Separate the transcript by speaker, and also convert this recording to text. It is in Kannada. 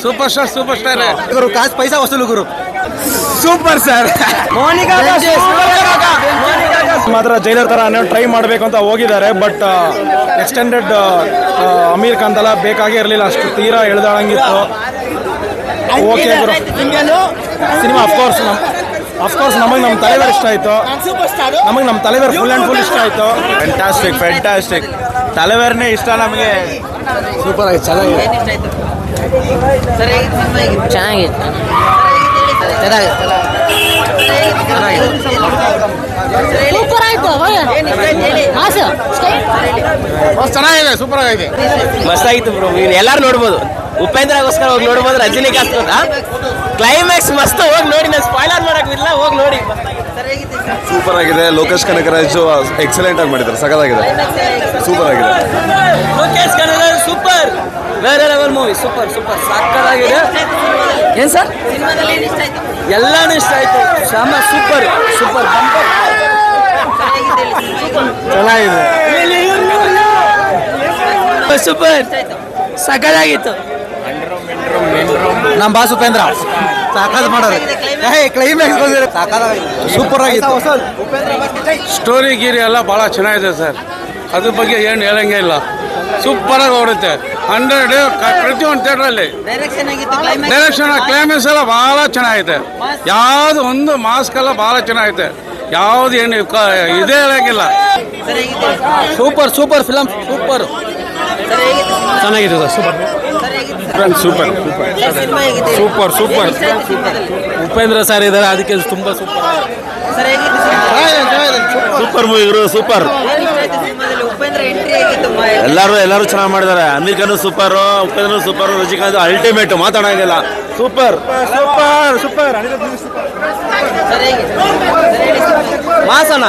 Speaker 1: ಸೂಪರ್ ಸ್ಟಾರ್
Speaker 2: ಗುರು ಕಾಸು ಪೈಸಾ ವಸೂಲು ಗುರು
Speaker 1: ಸೂಪರ್ ಸರ್.
Speaker 2: ಮಾತ್ರ ಜೈಲರ್ ತರ ಟ್ರೈ ಮಾಡಬೇಕು ಅಂತ ಹೋಗಿದ್ದಾರೆ. ಬಟ್ ಎಕ್ಸ್ಟೆಂಡೆಡ್ ಅಮೀರ್ ಖಾನ್ ತಲ ಬೇಕಾಗೇ ಇರಲಿಲ್ಲ, ಅಷ್ಟು ತೀರಾ ಎಳ್ದಾಳಂಗಿತ್ತು. ಓಕೆ ಗುರು, ಸಿನಿಮಾ ಅಫ್ಕೋರ್ಸ್ ನಮಗೆ ನಮ್ಮ ತಲೆವೇರ್ ಇಷ್ಟ ಆಯಿತು. ನಮಗೆ ನಮ್ಮ ತಲೆವೇರ್ ಫುಲ್ ಆ್ಯಂಡ್ ಫುಲ್ ಇಷ್ಟ ಆಯಿತು. ಫ್ಯಾಂಟಾಸ್ಟಿಕ್ ತಲೆವೇರ್ನೇ ಇಷ್ಟ ನಮಗೆ. ಸೂಪರ್ ಆಗಿ ಚೆನ್ನಾಗಿದೆ.
Speaker 1: ಚೆನ್ನಾಗಿದೆ, ಸೂಪರ್ ಆಗಿದೆ,
Speaker 3: ಮಸ್ತ್ ಆಗಿತ್ತು ಬ್ರೋ. ಎಲ್ಲಾರು ನೋಡ್ಬೋದು. ಉಪೇಂದ್ರಗೋಸ್ಕರ ಹೋಗಿ ನೋಡ್ಬೋದು. ರಜನಿಕಾಂತ್ ಕ್ಲೈಮ್ಯಾಕ್ಸ್ ಮಸ್ತ್, ಹೋಗಿ ನೋಡಿ. ನಾನು ಸ್ಪಾಯ್ಲರ್ ಮಾಡೋಕ್ಕಿಲ್ಲ, ಹೋಗಿ ನೋಡಿ.
Speaker 2: ಸೂಪರ್ ಆಗಿದೆ. ಲೋಕೇಶ್ ಕನಕರಾಜು ಎಕ್ಸಲೆಂಟ್ ಆಗಿ ಮಾಡಿದ್ದಾರೆ, ಸಖತ್ತಾಗಿದೆ, ಸೂಪರ್ ಆಗಿದೆ.
Speaker 3: ಲೋಕೇಶ್ ಕನಕರಾಜ್ ಸೂಪರ್, ಬೇರೆ ಲೆವೆಲ್ ಮೂವಿ. ಸೂಪರ್ ಸಕ್ಕತ್ತಾಗಿದೆ. ಏನ್ ಸರ್ ಎಲ್ಲಾನು ಇಷ್ಟ ಆಯ್ತು. ಶ್ಯಾಮ ಸೂಪರ್
Speaker 2: ಚೆನ್ನಾಗಿದೆ,
Speaker 3: ಸೂಪರ್ ಸಕ್ಕತ್ತಾಗಿತ್ತು.
Speaker 2: ನಮ್ಮ ಬಾಸ್ ಉಪೇಂದ್ರ ಸಾಕಾದ ಮಾಡೋರು. ಕ್ಲೈಮ್ಯಾಕ್ಸ್ ಬಂದಿರೋ ಸೂಪರ್ ಆಗಿತ್ತು.
Speaker 1: ಸ್ಟೋರಿ ಗೀರಿ ಎಲ್ಲ ಭಾಳ ಚೆನ್ನಾಗಿದೆ ಸರ್. ಅದ್ರ ಬಗ್ಗೆ ಏನು ಹೇಳಂಗೆ ಇಲ್ಲ, ಸೂಪರಾಗಿ ಓಡುತ್ತೆ. 100 ಪ್ರತಿಯೊಂದು ಥಿಯೇಟ್ರಲ್ಲಿ ಡೈರೆಕ್ಷನ್ ಕ್ಲೈಮ್ಯಾಕ್ಸ್ ಎಲ್ಲ ಭಾಳ ಚೆನ್ನಾಗೈತೆ. ಯಾವುದು ಒಂದು ಮಾಸ್ಕ್ ಎಲ್ಲ ಭಾಳ ಚೆನ್ನಾಗೈತೆ. ಯಾವುದು ಏನು ಇದೇ ಹೇಳಂಗಿಲ್ಲ.
Speaker 3: ಸೂಪರ್ ಫಿಲಮ್ ಸೂಪರ್
Speaker 2: ಚೆನ್ನಾಗಿದೆ ಸರ್. ಸೂಪರ್
Speaker 3: ಉಪೇಂದ್ರ ಸರ್ ಇದ್ದಾರೆ, ಅದಕ್ಕೆ ತುಂಬಾ ಸೂಪರ್
Speaker 2: ಮೂವಿ ಗುರು. ಸೂಪರ್, ಎಲ್ಲರೂ ಚೆನ್ನಾಗಿ ಮಾಡಿದ್ದಾರೆ. Aamir Khan super, Upendra super, Rajinikanth ultimate, ಮಾತಾಡಂಗಿಲ್ಲ. ಸೂಪರ್
Speaker 3: ಮಾಸನ